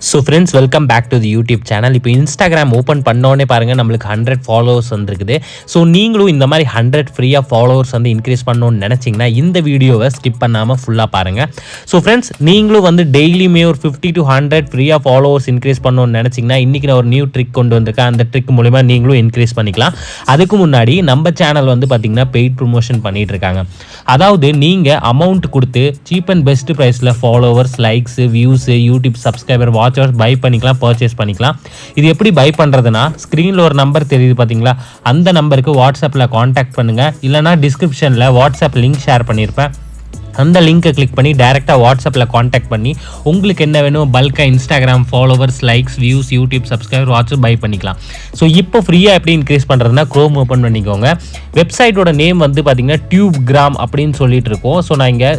So friends, welcome back to the YouTube channel. இப்போ Instagram open பண்ணோன்னே பாருங்கள், நம்மளுக்கு 100 ஃபாலோவர்ஸ் வந்துருக்குது. ஸோ நீங்களும் இந்த மாதிரி 100 ஃப்ரீயாக ஃபாலோவர்ஸ் வந்து இன்க்ரீஸ் பண்ணணும்னு நினச்சிங்கன்னா இந்த வீடியோவை ஸ்கிப் பண்ணாமல் ஃபுல்லாக பாருங்கள். ஸோ ஃப்ரெண்ட்ஸ், நீங்களும் வந்து டெய்லியுமே ஒரு 50 to 100 ஃப்ரீயாக ஃபாலோவர்ஸ் இன்க்ரீஸ் பண்ணணும்னு நினச்சிங்கன்னா இன்றைக்கி நான் ஒரு நியூ ட்ரிக் கொண்டு வந்திருக்கேன். அந்த ட்ரிக் மூலிமா நீங்களும் இன்க்ரீஸ் பண்ணிக்கலாம். அதுக்கு முன்னாடி நம்ம சேனல் வந்து பார்த்திங்கன்னா பெய்ட் ப்ரொமோஷன் பண்ணிகிட்டு இருக்காங்க. அதாவது நீங்கள் அமௌண்ட் கொடுத்து சீப் அண்ட் பெஸ்ட் ப்ரைஸில் followers, likes, views, YouTube subscriber, watchers buy பண்ணிக்கலாம், பர்ச்சேஸ் பண்ணிக்கலாம். இது எப்படி பை பண்ணுறதுனா, ஸ்க்ரீனில் ஒரு நம்பர் தெரியுது பார்த்தீங்களா, அந்த நம்பருக்கு வாட்ஸ்அப்பில் காண்டாக்ட் பண்ணுங்கள். இல்லைனா டிஸ்கிரிப்ஷனில் வாட்ஸ்அப் லிங்க் ஷேர் பண்ணியிருப்பேன். அந்த லிங்க்கை கிளிக் பண்ணி டைரெக்டாக வாட்ஸ்அப்பில் காண்டாக்ட் பண்ணி உங்களுக்கு என்ன வேணும் பல்காக Instagram followers, likes, views, YouTube subscriber, WhatsApp buy பண்ணிக்கலாம். ஸோ இப்போ ஃப்ரீயாக எப்படி இன்க்ரீஸ் பண்ணுறதுனா, க்ரோம் ஓப்பன் பண்ணிக்கோங்க. வெப்சைட்டோட நேம் வந்து பார்த்திங்கன்னா டியூப்கிராம் அப்படின்னு சொல்லிட்டு இருக்கோம். ஸோ நான் இங்கே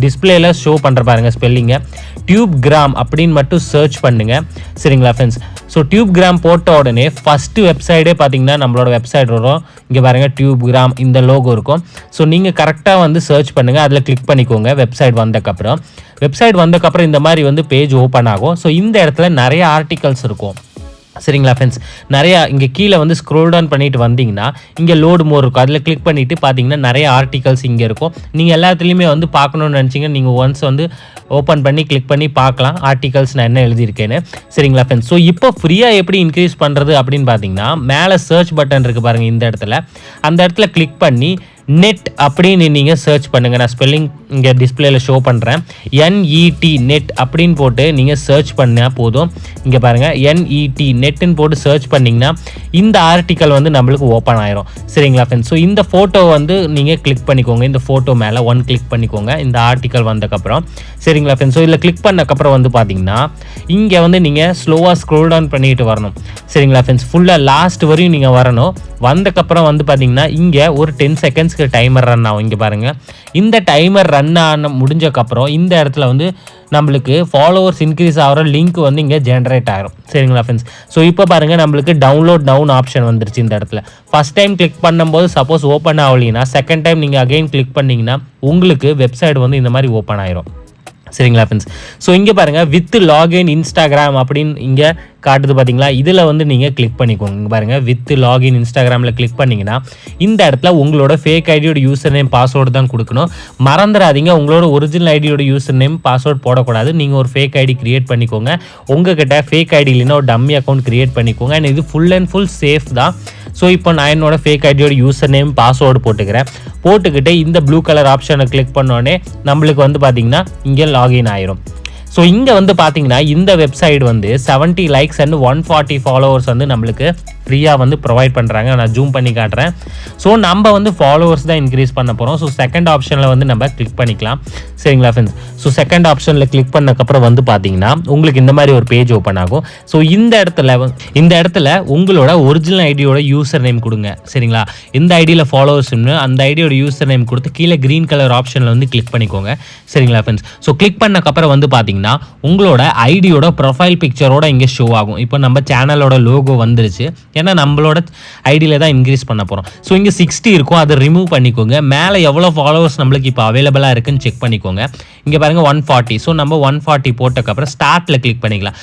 டிஸ்பிளேயில் ஷோ பண்ணுற பாருங்க ஸ்பெல்லிங்கை, டியூப்கிராம் அப்படின்னு மட்டும் சர்ச் பண்ணுங்கள். சரிங்களா ஃப்ரெண்ட்ஸ்? ஸோ டியூப்கிராம் போட்ட உடனே ஃபஸ்ட்டு வெப்சைட்டே பார்த்தீங்கன்னா நம்மளோட வெப்சைட் வரும். இங்கே பாருங்கள், டியூப்கிராம் இந்த லோகோ இருக்கும். ஸோ நீங்கள் கரெக்டாக வந்து சர்ச் பண்ணுங்கள், அதில் கிளிக் பண்ணிக்கோங்க. வெப்சைட் வந்தக்கப்புறம் இந்த மாதிரி வந்து பேஜ் ஓப்பன் ஆகும். ஸோ இந்த இடத்துல நிறைய ஆர்டிகல்ஸ் இருக்கும். சரிங்களா ஃப்ரெண்ட்ஸ்? நிறையா இங்கே கீழே வந்து ஸ்க்ரோல் டவுன் பண்ணிட்டு வந்தீங்கன்னா இங்கே லோடு மோர் இருக்கும். அதில் கிளிக் பண்ணிவிட்டு பார்த்தீங்கன்னா நிறைய ஆர்டிகல்ஸ் இங்கே இருக்கும். நீங்கள் எல்லாத்துலேயுமே வந்து பார்க்கணுன்னு நினச்சிங்கன்னா நீங்கள் ஒன்ஸ் வந்து ஓப்பன் பண்ணி கிளிக் பண்ணி பார்க்கலாம் ஆர்டிகல்ஸ் நான் என்ன எழுதியிருக்கேன்னு. சரிங்களா ஃப்ரெண்ட்ஸ்? ஸோ இப்போ ஃப்ரீயாக எப்படி இன்க்ரீஸ் பண்ணுறது அப்படின்னு பார்த்தீங்கன்னா, மேலே சர்ச் பட்டன் இருக்குது பாருங்கள், இந்த இடத்துல அந்த இடத்துல கிளிக் பண்ணி நெட் அப்படின்னு நீங்கள் சர்ச் பண்ணுங்கள். நான் ஸ்பெல்லிங் இங்கே டிஸ்பிளேயில் ஷோ பண்ணுறேன். NET நெட் அப்படின்னு போட்டு நீங்கள் சர்ச் பண்ணால் போதும். இங்கே பாருங்கள், NET நெட்டுன்னு போட்டு சர்ச் பண்ணிங்கன்னா இந்த ஆர்டிக்கல் வந்து நம்மளுக்கு ஓப்பன் ஆயிரும். சரிங்களா ஃப்ரெண்ட்ஸ்? ஸோ இந்த ஃபோட்டோ வந்து நீங்கள் கிளிக் பண்ணிக்கோங்க. இந்த ஃபோட்டோ மேலே கிளிக் பண்ணிக்கோங்க இந்த ஆர்டிக்கல் வந்தக்கப்புறம். சரிங்களா ஃப்ரெண்ட்ஸ்? ஸோ இதில் கிளிக் பண்ணக்கப்புறம் வந்து பார்த்தீங்கன்னா இங்கே வந்து நீங்கள் ஸ்லோவாக ஸ்க்ரோல் டவுன் பண்ணிட்டு வரணும். சரிங்களா ஃப்ரெண்ட்ஸ்? ஃபுல்லாக லாஸ்ட் வரையும் நீங்கள் வரணும். வந்தக்கப்புறம் வந்து பார்த்தீங்கன்னா இங்கே ஒரு 10 செகண்ட்ஸ்க்கு டைமர் ரன் ஆகும். இங்கே பாருங்கள், இந்த டைமர் ரன் ஆன முடிஞ்சக்கப்புறம் இந்த இடத்துல வந்து நம்மளுக்கு ஃபாலோவர்ஸ் இன்க்ரீஸ் ஆகிற லிங்க் வந்து இங்கே ஜென்ரேட் ஆகிரும். சரிங்களா ஃப்ரெண்ட்ஸ்? ஸோ இப்போ பாருங்கள், நம்மளுக்கு டவுன்லோட் டவுன் ஆப்ஷன் வந்துருச்சு. இந்த இடத்துல ஃபஸ்ட் டைம் கிளிக் பண்ணும்போது சப்போஸ் ஓப்பன் ஆகலைன்னா செகண்ட் டைம் நீங்கள் அகைன் கிளிக் பண்ணிங்கன்னா உங்களுக்கு வெப்சைட் வந்து இந்த மாதிரி ஓப்பன் ஆயிரும். சரிங்களா ஃப்ரெண்ட்ஸ்? ஸோ இங்கே பாருங்கள், வித் லாகின் இன்ஸ்டாகிராம் அப்படின்னு இங்கே காட்டுது பார்த்தீங்களா, இதில் வந்து நீங்கள் கிளிக் பண்ணிக்கோங்க. இங்கே பாருங்கள், வித் லாகின் இன்ஸ்டாகிராமில் கிளிக் பண்ணிங்கன்னா இந்த இடத்துல உங்களோட ஃபேக் ஐடியோட யூசர் நேம் பாஸ்வேர்டு தான் கொடுக்கணும். மறந்துடாதீங்க, உங்களோட ஒரிஜினல் ஐடியோட யூசர் நேம் பாஸ்வேர்டு போடக்கூடாது. நீங்கள் ஒரு ஃபேக் ஐடி கிரியேட் பண்ணிக்கோங்க. உங்ககிட்ட ஃபேக் ஐடி இல்லைன்னா ஒரு டம்மி அக்கௌண்ட் கிரியேட் பண்ணிக்கோங்க. அண்ட் இது ஃபுல் அண்ட் ஃபுல் சேஃப் தான். ஸோ இப்போ நான் என்னோட ஃபேக் ஐடியோட யூசர் நேம் பாஸ்வேர்டு போட்டுக்கிட்டு இந்த ப்ளூ கலர் ஆப்ஷனை கிளிக் பண்ணோடனே நம்மளுக்கு வந்து பார்த்தீங்கன்னா இங்கே லாகின் ஆயிரும். ஸோ இங்கே வந்து பார்த்தீங்கன்னா இந்த வெப்சைட் வந்து 70 லைக்ஸ் அண்ட் 140 ஃபாலோவர்ஸ் வந்து நம்மளுக்கு ஃப்ரீயாக வந்து ப்ரொவைட் பண்ணுறாங்க. நான் ஜூம் பண்ணி காட்டுறேன். ஸோ நம்ம வந்து ஃபாலோவர்ஸ் தான் இன்க்ரீஸ் பண்ண போகிறோம். ஸோ செகண்ட் ஆப்ஷனில் வந்து நம்ம கிளிக் பண்ணிக்கலாம். சரிங்களா ஃப்ரெண்ட்ஸ்? ஸோ செகண்ட் ஆப்ஷனில் கிளிக் பண்ணக்கப்புறம் வந்து பார்த்தீங்கன்னா உங்களுக்கு இந்த மாதிரி ஒரு பேஜ் ஓப்பன் ஆகும். ஸோ இந்த இடத்துல உங்களோட ஒரிஜினல் ஐடியோட யூசர் நேம் கொடுங்க. சரிங்களா? இந்த ஐடியில் ஃபாலோவர்ஸ் அந்த ஐடியோட யூசர் நேம் கொடுத்து கீழே க்ரீன் கலர் ஆப்ஷனில் வந்து கிளிக் பண்ணிக்கோங்க. சரிங்களா ஃப்ரெண்ட்ஸ்? ஸோ கிளிக் பண்ணக்கப்புறம் வந்து பார்த்தீங்கன்னா உங்களோட ஐடியோட ப்ரொஃபைல் பிக்சரோட இங்கே ஷோ ஆகும். இப்போ நம்ம சேனலோட லோகோ வந்துருச்சு. ஏன்னா நம்மளோட ஐடியில் தான் இன்க்ரீஸ் பண்ண போகிறோம். ஸோ இங்கே 60 இருக்கும், அதை ரிமூவ் பண்ணிக்கோங்க. மேலே எவ்வளோ ஃபாலோவர்ஸ் நம்மளுக்கு இப்போ அவைலபிளாக இருக்குன்னு செக் பண்ணிக்கோங்க. இங்கே பாருங்கள் 140. ஸோ நம்ம 140 போட்டக்கப்புறம் ஸ்டார்ட்டில் கிளிக் பண்ணிக்கலாம்.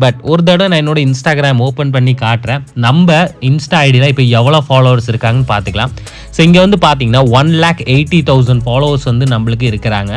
பட் ஒரு தடவை நான் என்னோட இன்ஸ்டாகிராம் ஓப்பன் பண்ணி காட்டுறேன். நம்ம இன்ஸ்டா ஐடியில் இப்போ எவ்வளோ ஃபாலோவர்ஸ் இருக்காங்கன்னு பார்த்துக்கலாம். ஸோ இங்கே வந்து பார்த்தீங்கன்னா 1,80,000 ஃபாலோவர்ஸ் வந்து நம்மளுக்கு இருக்கிறாங்க.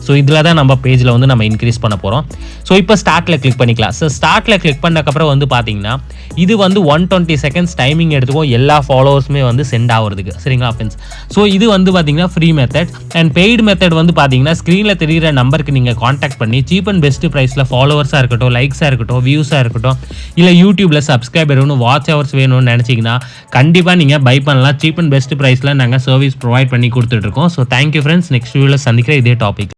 ஸோ இதில் தான் நம்ம பேஜில் வந்து நம்ம இன்க்ரீஸ் பண்ண போகிறோம். ஸோ இப்போ ஸ்டார்ட்டில் கிளிக் பண்ணிக்கலாம். ஸோ ஸ்டார்ட்டில் கிளிக் பண்ணக்கப்புறம் வந்து பார்த்தீங்கன்னா இது வந்து 120 செகண்ட்ஸ் டைமிங் எடுத்துக்கும் எல்லா ஃபாலோவர்ஸுமே வந்து சென்ட் ஆகிறதுக்கு. சரிங்களா ஃப்ரெண்ட்ஸ்? ஸோ இது வந்து பார்த்தீங்கன்னா free method. And paid method வந்து பார்த்தீங்கன்னா ஸ்க்ரீனில் தெரிகிற நம்பருக்கு நீங்கள் காண்டாக்ட் பண்ணி சீப் அண்ட் பெஸ்ட் ப்ரைஸில் ஃபாலோவர்ஸாக இருக்கட்டும், லைக்ஸாக இருக்கட்டும், வியூஸாக இருக்கட்டும், இல்லை யூடியூப்பில் சப்ஸ்கிரைபர் வேணும், வாட்ச் ஹவர்ஸ் வேணும்னு நினச்சிங்கன்னா கண்டிப்பாக நீங்கள் பை பண்ணலாம். சீப் அண்ட் பெஸ்ட் ப்ரைஸில் நாங்கள் சர்வீஸ் ப்ரொவைட் பண்ணி கொடுத்துட்ருக்கோம். So thank you friends. நெக்ஸ்ட் வீடியோவில் சந்திக்கிற இதே டாபிக்.